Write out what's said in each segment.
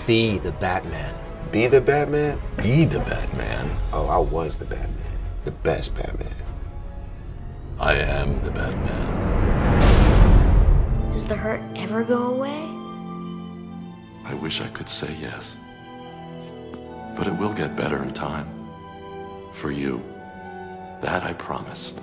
Be the Batman. Be the Batman? Be the Batman. Oh, I was the Batman. The best Batman. I am the Batman. Does the hurt ever go away? I wish I could say yes. But it will get better in time. For you. That I promise.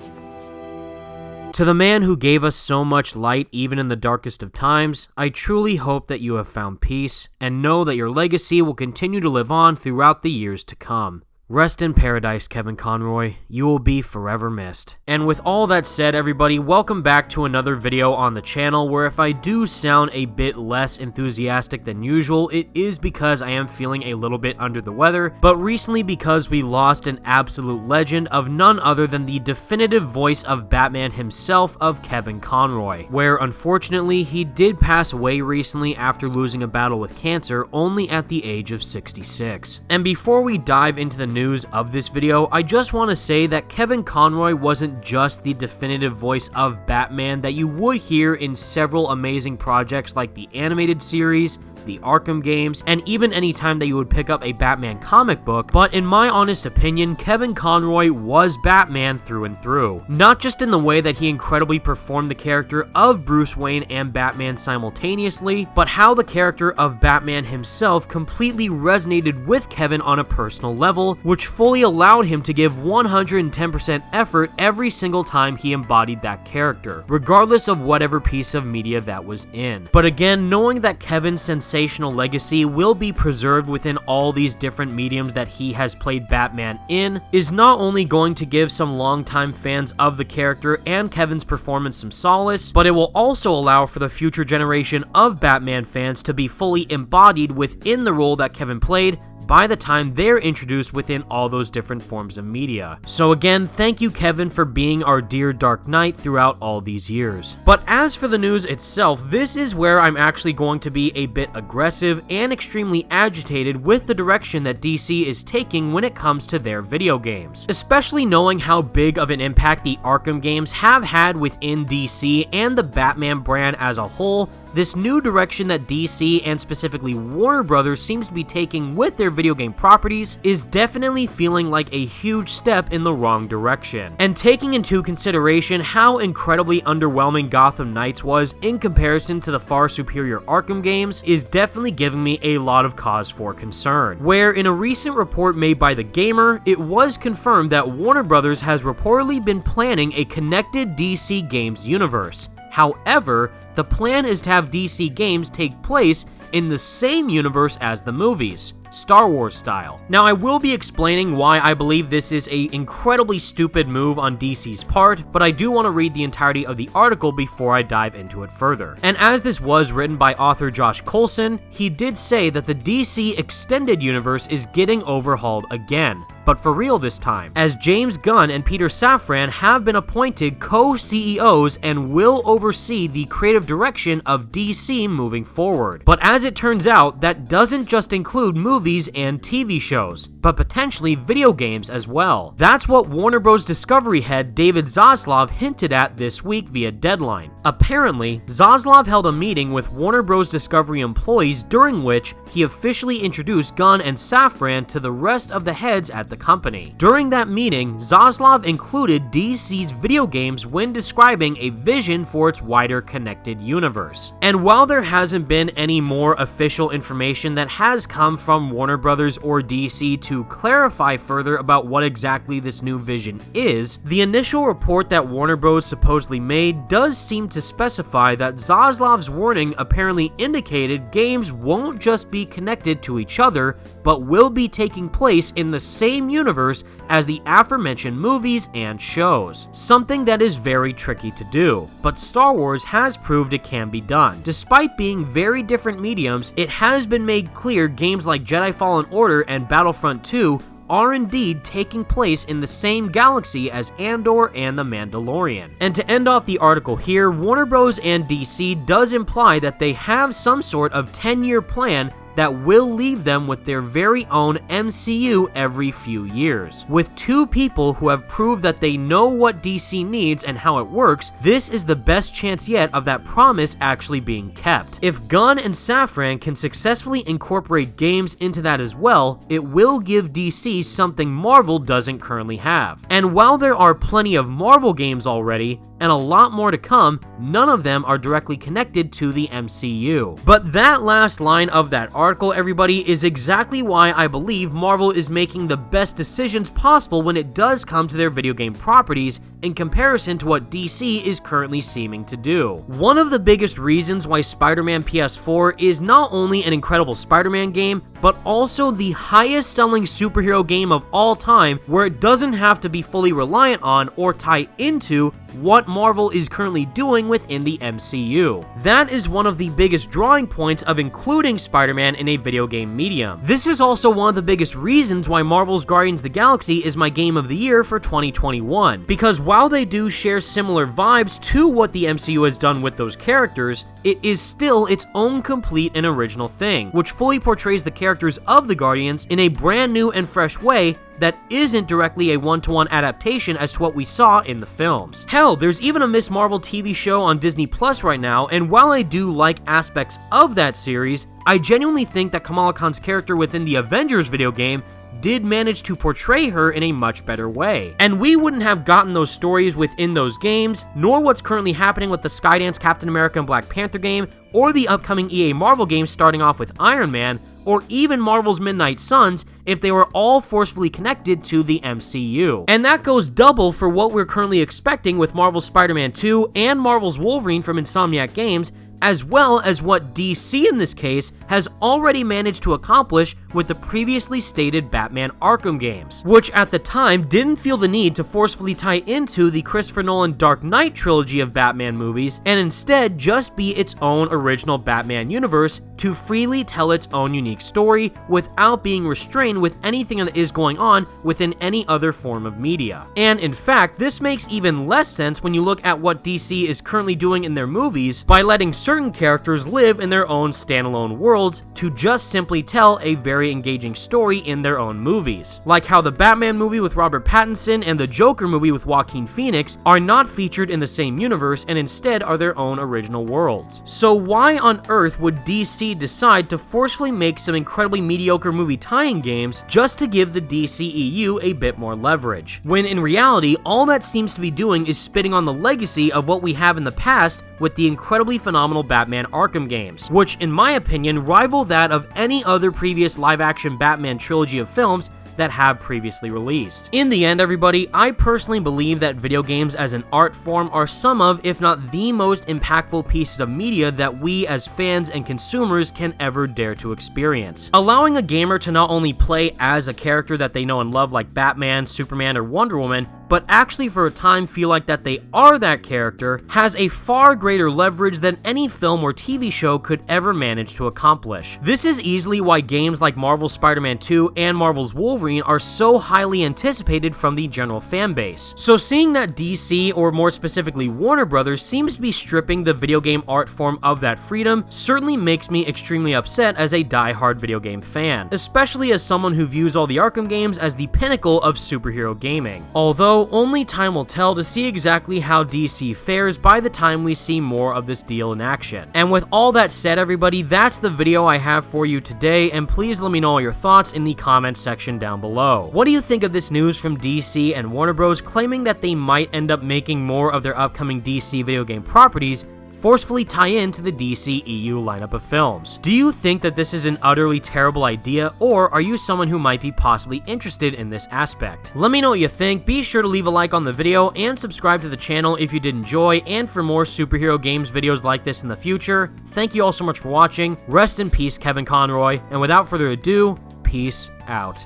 To the man who gave us so much light even in the darkest of times, I truly hope that you have found peace, and know that your legacy will continue to live on throughout the years to come. Rest in paradise, Kevin Conroy. You will be forever missed. And with all that said, everybody, welcome back to another video on the channel where if I do sound a bit less enthusiastic than usual, it is because I am feeling a little bit under the weather, but recently because we lost an absolute legend of none other than the definitive voice of Batman himself, of Kevin Conroy, where unfortunately he did pass away recently after losing a battle with cancer only at the age of 66. And before we dive into the news of this video, I just want to say that Kevin Conroy wasn't just the definitive voice of Batman that you would hear in several amazing projects like the animated series, the Arkham games, and even any time that you would pick up a Batman comic book, but in my honest opinion, Kevin Conroy was Batman through and through. Not just in the way that he incredibly performed the character of Bruce Wayne and Batman simultaneously, but how the character of Batman himself completely resonated with Kevin on a personal level, which fully allowed him to give 110% effort every single time he embodied that character, regardless of whatever piece of media that was in. But again, knowing that Kevin's sensational legacy will be preserved within all these different mediums that he has played Batman in is not only going to give some longtime fans of the character and Kevin's performance some solace, but it will also allow for the future generation of Batman fans to be fully embodied within the role that Kevin played by the time they're introduced within all those different forms of media. So again, thank you, Kevin, for being our dear Dark Knight throughout all these years. But as for the news itself, this is where I'm actually going to be a bit aggressive and extremely agitated with the direction that DC is taking when it comes to their video games. Especially knowing how big of an impact the Arkham games have had within DC and the Batman brand as a whole, this new direction that DC and specifically Warner Brothers seems to be taking with their video game properties is definitely feeling like a huge step in the wrong direction. And taking into consideration how incredibly underwhelming Gotham Knights was in comparison to the far superior Arkham games is definitely giving me a lot of cause for concern. Where in a recent report made by The Gamer, it was confirmed that Warner Brothers has reportedly been planning a connected DC games universe. However, the plan is to have DC games take place in the same universe as the movies, Star Wars style. Now, I will be explaining why I believe this is an incredibly stupid move on DC's part, but I do want to read the entirety of the article before I dive into it further. And as this was written by author Josh Coulson, he did say that the DC Extended Universe is getting overhauled again, but for real this time, as James Gunn and Peter Safran have been appointed co-CEOs and will oversee the creative direction of DC moving forward. But as it turns out, that doesn't just include movies and TV shows, but potentially video games as well. That's what Warner Bros. Discovery head David Zaslav hinted at this week via Deadline. Apparently, Zaslav held a meeting with Warner Bros. Discovery employees during which he officially introduced Gunn and Safran to the rest of the heads at the company. During that meeting, Zaslav included DC's video games when describing a vision for its wider connected universe. And while there hasn't been any more official information that has come from Warner Brothers or DC to clarify further about what exactly this new vision is, the initial report that Warner Bros. Supposedly made does seem to specify that Zaslav's warning apparently indicated games won't just be connected to each other, but will be taking place in the same universe as the aforementioned movies and shows. Something that is very tricky to do, but Star Wars has proved it can be done. Despite being very different mediums, it has been made clear games like Jedi Fallen Order and Battlefront 2 are indeed taking place in the same galaxy as Andor and The Mandalorian. And to end off the article here, Warner Bros. And DC does imply that they have some sort of 10-year plan that will leave them with their very own MCU every few years. With two people who have proved that they know what DC needs and how it works, this is the best chance yet of that promise actually being kept. If Gunn and Safran can successfully incorporate games into that as well, it will give DC something Marvel doesn't currently have. And while there are plenty of Marvel games already, and a lot more to come, none of them are directly connected to the MCU. But that last line of that article, everybody, is exactly why I believe Marvel is making the best decisions possible when it does come to their video game properties in comparison to what DC is currently seeming to do. One of the biggest reasons why Spider-Man PS4 is not only an incredible Spider-Man game, but also the highest selling superhero game of all time, where it doesn't have to be fully reliant on or tie into what Marvel is currently doing within the MCU. That is one of the biggest drawing points of including Spider-Man in a video game medium. This is also one of the biggest reasons why Marvel's Guardians of the Galaxy is my game of the year for 2021, because while they do share similar vibes to what the MCU has done with those characters, it is still its own complete and original thing, which fully portrays the characters of the Guardians in a brand new and fresh way that isn't directly a one-to-one adaptation as to what we saw in the films. Hell, there's even a Miss Marvel TV show on Disney Plus right now, and while I do like aspects of that series, I genuinely think that Kamala Khan's character within the Avengers video game did manage to portray her in a much better way. And we wouldn't have gotten those stories within those games, nor what's currently happening with the Skydance Captain America and Black Panther game, or the upcoming EA Marvel game starting off with Iron Man, or even Marvel's Midnight Suns, if they were all forcefully connected to the MCU. And that goes double for what we're currently expecting with Marvel's Spider-Man 2 and Marvel's Wolverine from Insomniac Games, as well as what DC in this case has already managed to accomplish with the previously stated Batman Arkham games, which at the time didn't feel the need to forcefully tie into the Christopher Nolan Dark Knight trilogy of Batman movies, and instead just be its own original Batman universe to freely tell its own unique story without being restrained with anything that is going on within any other form of media. And in fact, this makes even less sense when you look at what DC is currently doing in their movies by letting certain characters live in their own standalone worlds to just simply tell a very engaging story in their own movies. Like how the Batman movie with Robert Pattinson and the Joker movie with Joaquin Phoenix are not featured in the same universe and instead are their own original worlds. So why on earth would DC decide to forcefully make some incredibly mediocre movie tie-in games just to give the DCEU a bit more leverage? When in reality, all that seems to be doing is spitting on the legacy of what we have in the past with the incredibly phenomenal Batman Arkham games, which in my opinion rival that of any other previous live-action Batman trilogy of films that have previously released. In the end, everybody, I personally believe that video games as an art form are some of, if not the most impactful pieces of media that we as fans and consumers can ever dare to experience. Allowing a gamer to not only play as a character that they know and love like Batman, Superman, or Wonder Woman, but actually for a time feel like that they are that character, has a far greater leverage than any film or TV show could ever manage to accomplish. This is easily why games like Marvel's Spider-Man 2 and Marvel's Wolverine are so highly anticipated from the general fan base. So seeing that DC, or more specifically Warner Brothers, seems to be stripping the video game art form of that freedom certainly makes me extremely upset as a die-hard video game fan, especially as someone who views all the Arkham games as the pinnacle of superhero gaming. Although only time will tell to see exactly how DC fares by the time we see more of this deal in action. And with all that said, everybody, that's the video I have for you today, and please let me know all your thoughts in the comments section down below. What do you think of this news from DC and Warner Bros. Claiming that they might end up making more of their upcoming DC video game properties forcefully tie into the DCEU lineup of films? Do you think that this is an utterly terrible idea, or are you someone who might be possibly interested in this aspect? Let me know what you think. Be sure to leave a like on the video and subscribe to the channel if you did enjoy, and for more superhero games videos like this in the future. Thank you all so much for watching. Rest in peace, Kevin Conroy, and without further ado, peace out.